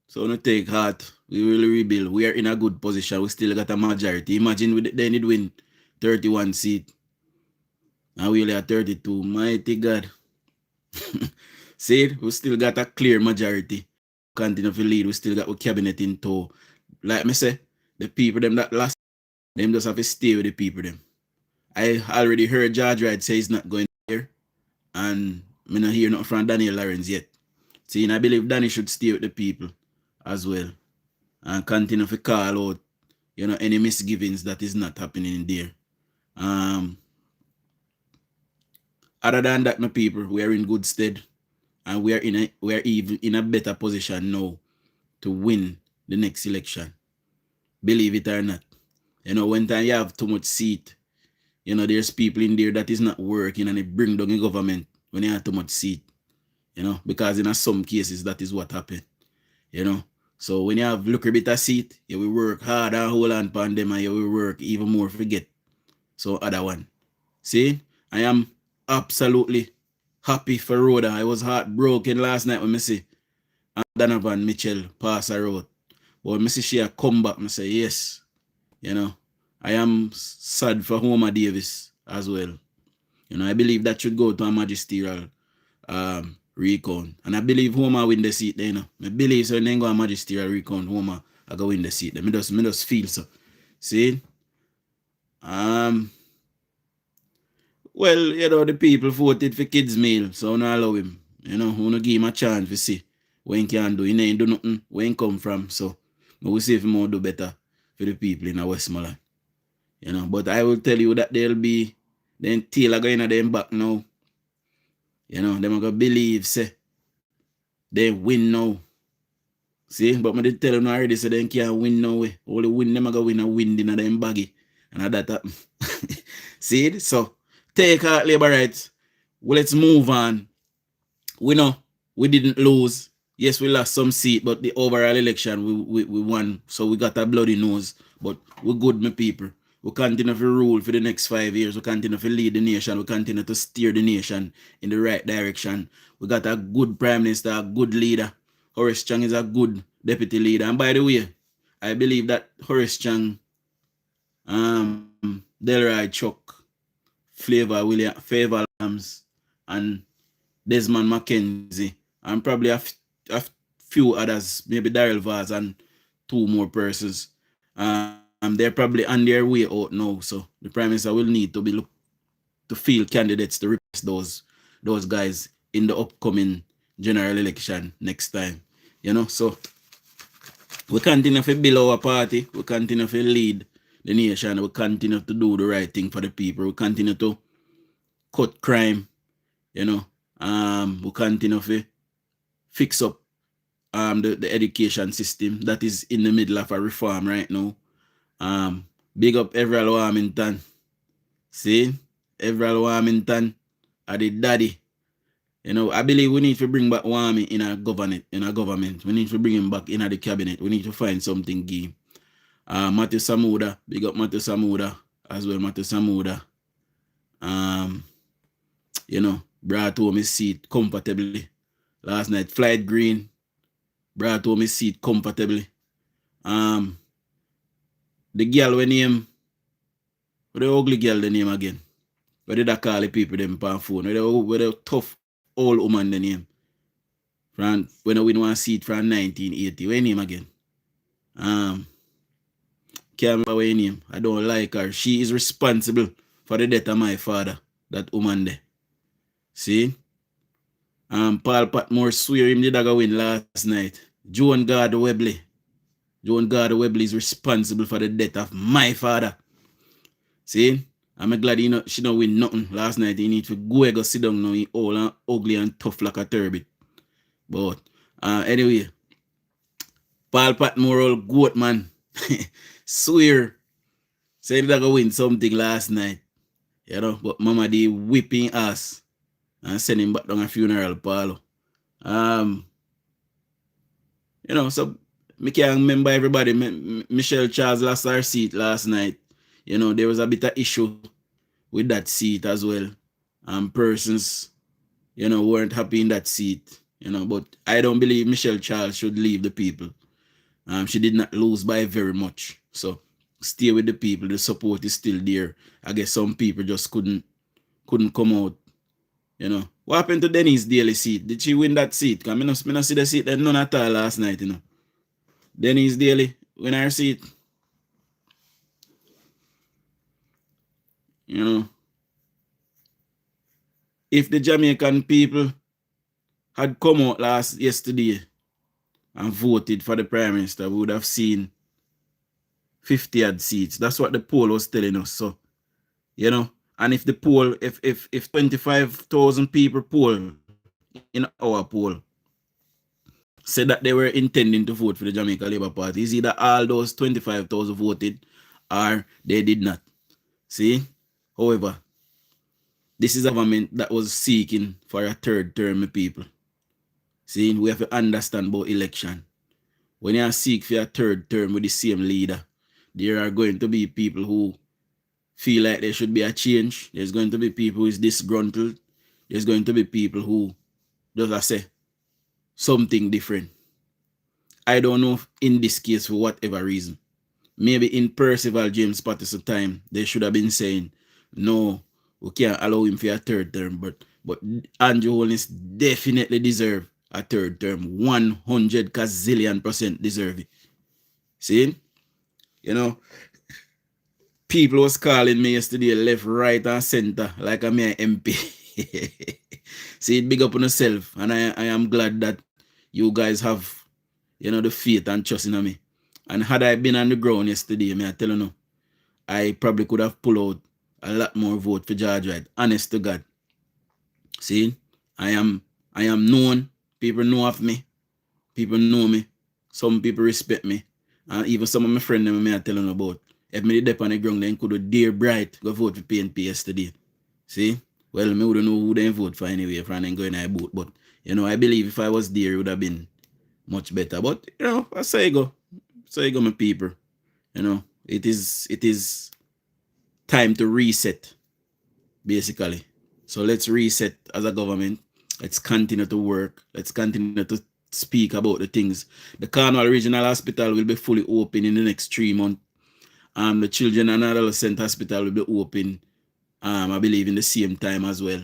So don't take heart. We will rebuild. We are in a good position. We still got a majority. Imagine they need win 31 seat. And we only have 32. Mighty God. See, we still got a clear majority. Continue to lead. We still got our cabinet in tow. Like me say, the people them that last, them just have to stay with the people them. I already heard George Wright say he's not going there. And I not hear nothing from Daniel Lawrence yet. See, and I believe Danny should stay with the people as well. And continue to call out, you know, any misgivings that is not happening there. Other than that, my people, we are in good stead. And we are even in a better position now to win the next election. Believe it or not. You know, when time you have too much seat, you know, there's people in there that is not working and it bring down the government when you have too much seat. You know, because in some cases that is what happened. You know. So when you have look a bit of seat, you will work hard and hold on upon them and you will work even more forget. So other one. See, I am absolutely happy for Rhoda. I was heartbroken last night when I see Donovan Mitchell pass a road. But when I see she come back, I say, yes. You know, I am sad for Homer Davis as well. You know, I believe that should go to a magisterial recount. And I believe Homer win the seat there, you know. I believe so when they go a magisterial recount, Homer I go win the seat there. I just feel so. See? Well, you know, the people voted for kids meal, so I don't allow him. You know, I don't give him a chance to see what he can do. He ain't do nothing, where he come from. So, we'll see if he will do better for the people in Westmoreland. You know, but I will tell you that there'll be, then Taylor going to them back now. You know, them are going to believe, say, they win now. See, but I did tell them already, so they can't win now. Way. Only win, them are going to win a win in them baggy. And that happen. See, so, take out labor rights. Well, let's move on. We know we didn't lose. Yes, we lost some seat, but the overall election we won. So we got a bloody nose. But we're good, my people. We continue to rule for the next 5 years. We continue to lead the nation. We continue to steer the nation in the right direction. We got a good prime minister, a good leader. Horace Chang is a good deputy leader. And by the way, I believe that Horace Chang, Delroy Chuck, Favor Williams, and Desmond McKenzie, and probably a few others, maybe Daryl Vaz and 2 more persons. They're probably on their way out now, so the Prime Minister will need to be look to field candidates to replace those guys in the upcoming general election next time. You know, so we continue to build our party, we continue to lead the nation will continue to do the right thing for the people. We continue to cut crime, you know. We continue to fix up the education system that is in the middle of a reform right now. Big up Everal Warmington. See? Everal Warmington are the daddy. You know, I believe we need to bring back Wami in our government. We need to bring him back in the cabinet. We need to find something give. Matthew Samuda, big up Matthew Samuda as well. Matthew Samuda, you know, brought home his seat comfortably last night. Flight Green brought home his seat comfortably. The girl we name, what the ugly girl the name again? What did I call the people them on phone? What the tough old woman the name? From when I win one seat from 1980. What name again? Can't remember what name. I don't like her. She is responsible for the death of my father. That woman there. See? Paul Patmore swear him the dagger win last night. Joan Gardner Webley. Joan Gardner Webley is responsible for the death of my father. See? I'm glad she don't win nothing last night. He need to go sit down now. He old and ugly and tough like a turbid. But anyway, Paul Patmore old goat man. Swear. Said that go win something last night. You know, but Mama D whipping ass and send him back down a funeral parlor. You know, so me can't remember everybody. Michelle Charles lost her seat last night. You know, there was a bit of issue with that seat as well. Persons, you know, weren't happy in that seat. You know, but I don't believe Michelle Charles should leave the people. She did not lose by very much. So stay with the people. The support is still there. I guess some people just couldn't come out. You know. What happened to Denise Daly seat? Did she win that seat? Because I not see the seat that none at all last night, you know. Denise Daly win her seat. You know. If the Jamaican people had come out yesterday and voted for the Prime Minister, we would have seen 50 odd seats. That's what the poll was telling us. So, you know, and if the poll, if 25,000 people poll in our poll said that they were intending to vote for the Jamaica Labour Party, it's either all those 25,000 voted or they did not. See? However, this is a government that was seeking for a third term, people. See, we have to understand about election. When you seek for a third term with the same leader, there are going to be people who feel like there should be a change. There's going to be people who is disgruntled. There's going to be people who just say something different. I don't know if in this case for whatever reason. Maybe in Percival James Patterson time, they should have been saying, no, we can't allow him for a third term. But Andrew Holness definitely deserve a third term. 100 gazillion% deserve it. See? You know, people was calling me yesterday left, right, and center like I'm an MP. See, it big up on yourself. And I am glad that you guys have, you know, the faith and trust in me. And had I been on the ground yesterday, I tell you no, I probably could have pulled out a lot more vote for George White. Honest to God. See, I am known. People know of me. People know me. Some people respect me. And even some of my friends I tell them about. If me did on the ground, then could have dear bright go vote for PNP yesterday. See? Well, me wouldn't know who they vote for anyway if I didn't go in a vote. But, you know, I believe if I was there, it would have been much better. But, you know, I say go. So you go, my people. You know, it is time to reset, basically. So let's reset as a government. Let's continue to work. Let's continue to speak about the things. The Cornwall Regional Hospital will be fully open in the next 3 months. The Children and Adolescent Hospital will be open, I believe, in the same time as well.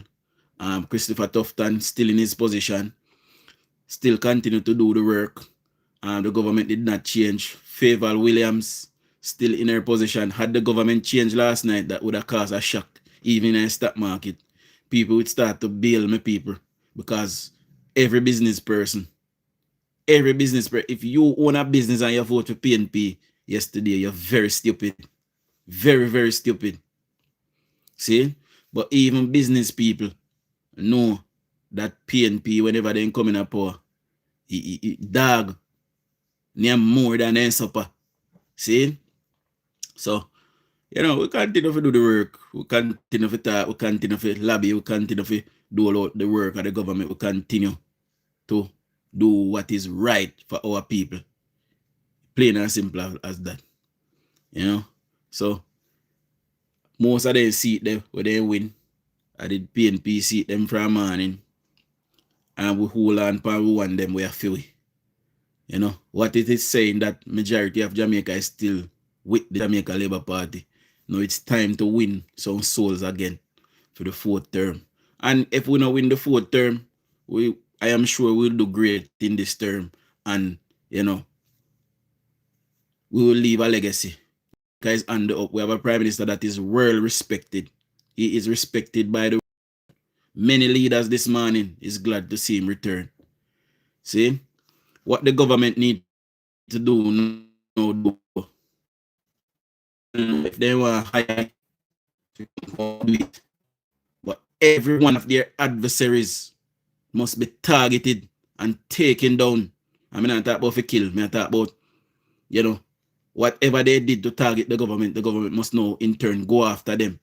Christopher Tufton still in his position, still continue to do the work. The government did not change. Favour Williams still in her position. Had the government changed last night, that would have caused a shock, even in the stock market. People would start to bail me, people, because every business person, if you own a business and you vote for PNP yesterday, you're very stupid. Very, very stupid. See? But even business people know that PNP, whenever they come in a power, dog, near more than their supper. See? So, we continue to do the work. We continue to talk. We continue to lobby. We continue to do all the work of the government. We continue to do what is right for our people. Plain and simple as that. So, most of them seat them where they win. I did PNP seat them from morning. And we hold on for we want them we are few. What it is saying that majority of Jamaica is still with the Jamaica Labour Party. Now it's time to win some souls again for the 4th term. And if we don't win the 4th term, I am sure we'll do great in this term. And, we will leave a legacy. Guys, and we have a prime minister that is well respected. He is respected by the many leaders this morning. Is glad to see him return. See? What the government need to do now, if they want to hire, but every one of their adversaries must be targeted and taken down. I mean, I talk about for kill. I talk about, whatever they did to target the government must now in turn go after them.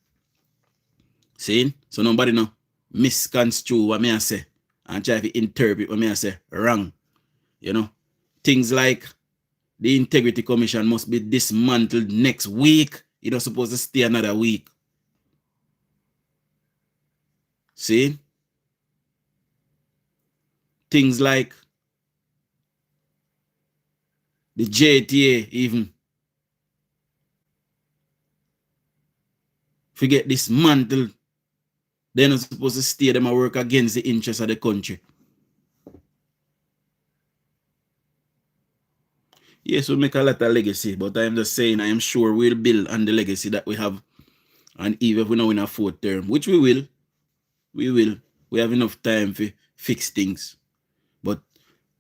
See? So nobody now misconstrue what I say and try to interpret what I say wrong. Things like the Integrity Commission must be dismantled next week. It don't supposed to stay another week. See? Things like the JTA even. Forget dismantled. They're not supposed to stay them and work against the interests of the country. Yes, we make a lot of legacy, but I'm just saying I am sure we'll build on the legacy that we have. And even if we know in a 4th term, which we will. We have enough time to fix things. But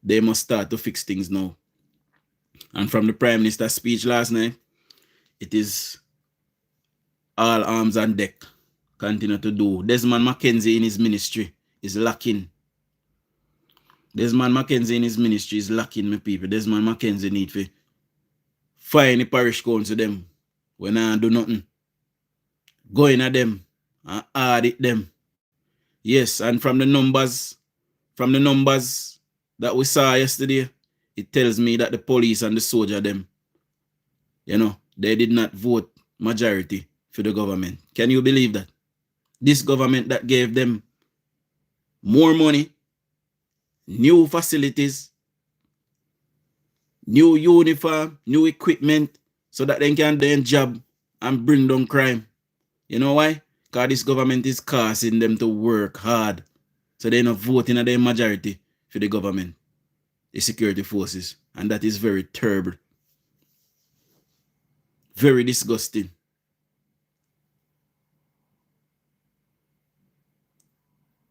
they must start to fix things now. And from the Prime Minister's speech last night, it is all arms on deck. Continue to do. Desmond Mackenzie in his ministry is lacking. Desmond Mackenzie in his ministry is lacking, my people. Desmond Mackenzie need to find the parish council them when I do nothing. Go in at them and audit them. Yes, and from the numbers that we saw yesterday, it tells me that the police and the soldier them, they did not vote majority for the government. Can you believe that? This government that gave them more money, new facilities, new uniform, new equipment, so that they can do their job and bring down crime. You know why? Because this government is causing them to work hard. So they're not voting at their majority for the government, the security forces. And that is very terrible. Very disgusting.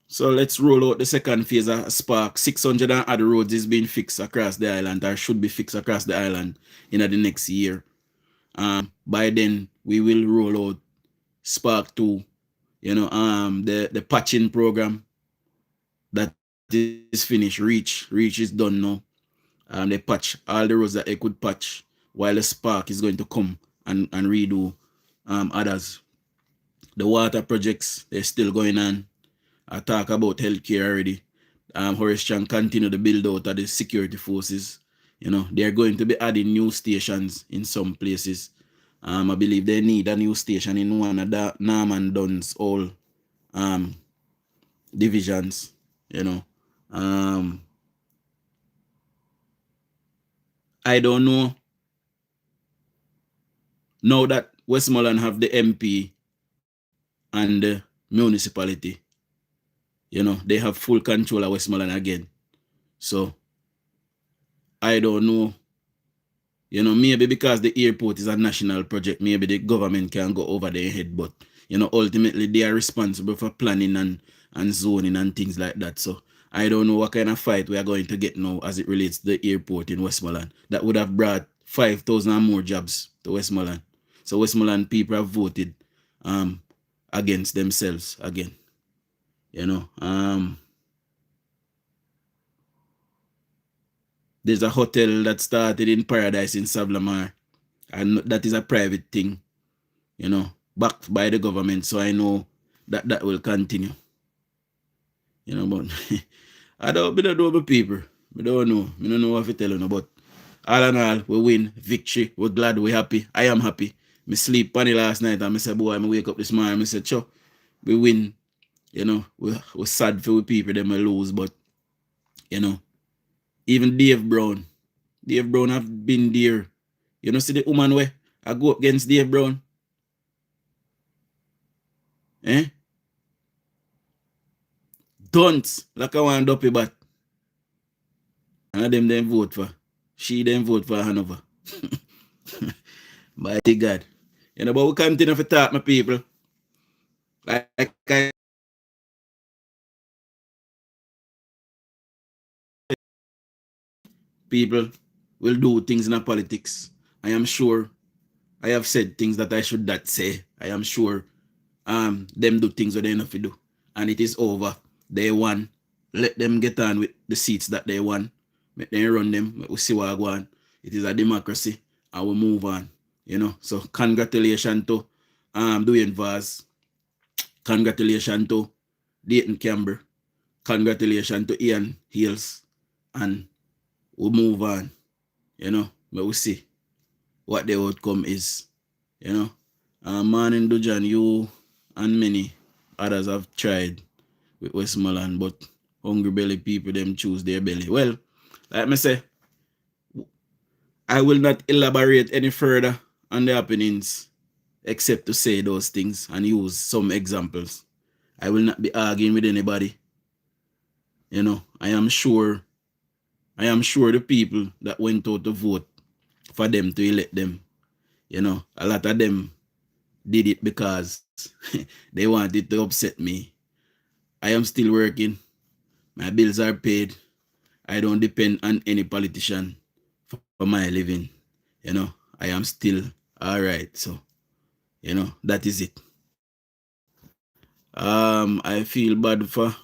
So let's roll out the second phase of Spark. 600 and other roads is being fixed across the island, or should be fixed across the island in the next year. By then, we will roll out Spark 2, the patching program that is finished. Reach is done now. They patch all the roads that they could patch, while the Spark is going to come and redo others. The water projects, they're still going on. I talk about healthcare already. Horace Chan continue to build out of the security forces. They're going to be adding new stations in some places. I believe they need a new station in one of the Norman Dunn's all divisions. I don't know. Now that Westmoreland have the MP and the municipality, they have full control of Westmoreland again. So, I don't know. Maybe because the airport is a national project, maybe the government can go over their head. But, ultimately, they are responsible for planning and zoning and things like that. So, I don't know what kind of fight we are going to get now as it relates to the airport in Westmoreland. That would have brought 5,000 more jobs to Westmoreland. So Westmoreland people have voted against themselves again. You know, there's a hotel that started in Paradise in Savlamar, and that is a private thing, you know, backed by the government. So I know that that will continue. You know, but I don't know my people. I don't know what to tell you, but all in all, we win, victory, we're glad, we're happy. I am happy. Me sleep funny last night and I said, boy, I wake up this morning, I said, sure, we win. You know, we're sad for the people, them we lose, but, you know, even Dave Brown have been there. You know, see the woman where I go up against Dave Brown? Eh? Dunce, like I want Duppy bat. And them vote for. She them vote for Hanover. By God. You know, but we continue to talk, my people. Like I people will do things in a politics. I am sure I have said things that I should not say. I am sure them do things that they enough to do. And it is over. They won. Let them get on with the seats that they won. Make them run them. We see what I go on. It is a democracy and we move on. You know. So congratulations to DUJON'S. Congratulations to Dayton Campbell. Congratulations to Ian Hills. And we move on. You know. But we see what the outcome is. You know. Morning Dujon, you and many others have tried with Westmoreland, but hungry belly people, them choose their belly. Well, like I say, I will not elaborate any further on the happenings except to say those things and use some examples. I will not be arguing with anybody. You know, I am sure the people that went out to vote for them to elect them, you know, a lot of them did it because they wanted to upset me. I am still working. My bills are paid. I don't depend on any politician for my living. You know, I am still all right. So, you know, that is it. I feel bad for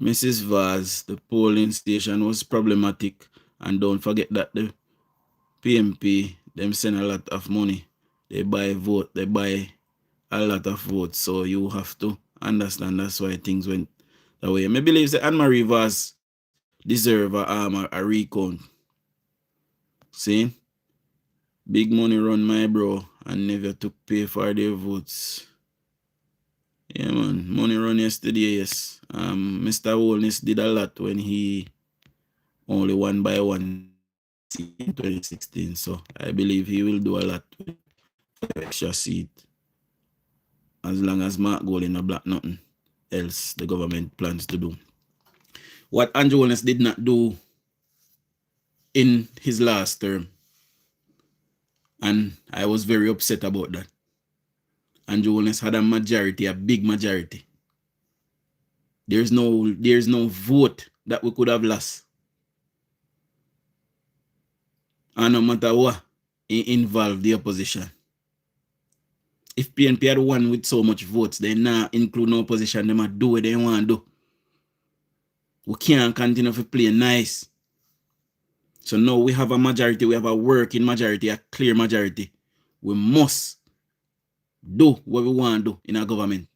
Mrs. Vaz. The polling station was problematic. And don't forget that the PMP, them send a lot of money. They buy a lot of votes. So you have to understand that's why things went that way. I believe that Anne-Marie Vaz deserve a recount. See? Big money run my bro and never took pay for their votes. Yeah man, money run yesterday, yes. Mr. Holness did a lot when he only won by one in 2016. So I believe he will do a lot with the extra seat. As long as Mark Gold in a black nothing else the government plans to do. What Andrew Holness did not do in his last term, and I was very upset about that. Andrew Holness had a majority, a big majority. There's no vote that we could have lost. And no matter what, it involved the opposition. If PNP had won with so much votes, they not include no opposition, they might do what they want to do. We can't continue to play nice. So now we have a majority, we have a working majority, a clear majority. We must do what we want to do in our government.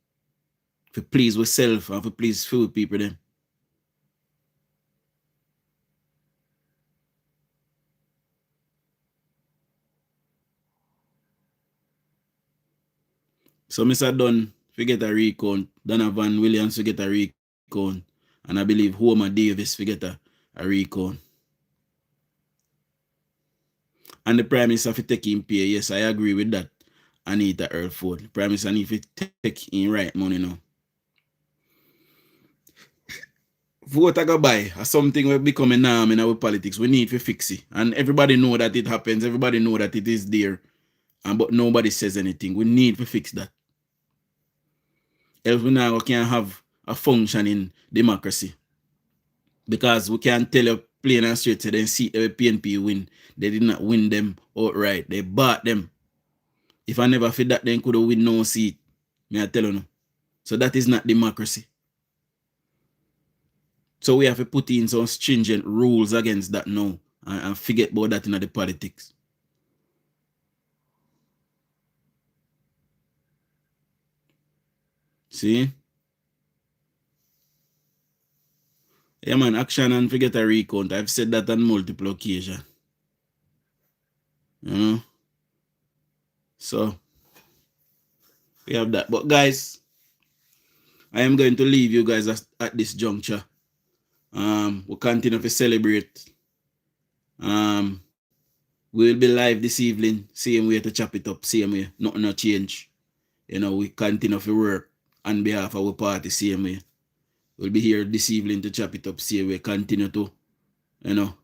To please ourselves and to please few people then. So Mr. Dunn, we get a recount. Donovan Williams, we get a recount. And I believe Homer Davis, we get a recount. And the Prime Minister, if you take in pay, yes, I agree with that. Anita Earlford. The Prime Minister, if you take in right money now. Vote I go buy or something will become a norm in our politics. We need to fix it. And everybody know that it happens. Everybody know that it is there. But nobody says anything. We need to fix that. Else we now can't have a functioning democracy. Because we can't tell you plain and straight, so then see the PNP win. They did not win them outright. They bought them. If I never fit that, then could have win no seat. May I tell you no. So that is not democracy. So we have to put in some stringent rules against that now and forget about that in the politics. See? Yeah, man, action and forget a recount. I've said that on multiple occasions. You know? So, we have that. But guys, I am going to leave you guys at this juncture. We'll continue to celebrate. We'll be live this evening. Same way to chop it up. Same way. Nothing no change. You know, we continue to work on behalf of our party. Same way. We'll be here this evening to chop it up. Same way. Continue to, you know,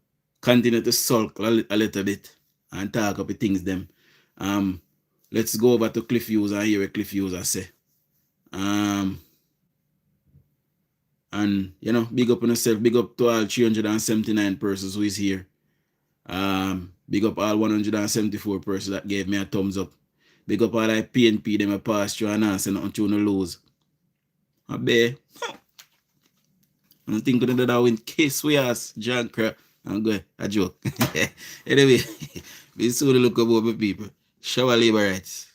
continue to sulk a little bit and talk up the things them. Let's go over to Cliff Hughes and hear what Cliff Hughes say. And, you know, big up on yourself. Big up to all 379 persons who is here. Big up all 174 persons that gave me a thumbs up. Big up all I PNP them a pass through and answer nothing to no lose. I bet. I don't think that win case we ask John Crap. I'm good. A joke. Anyway, we soon look about my people. Shower labor rights.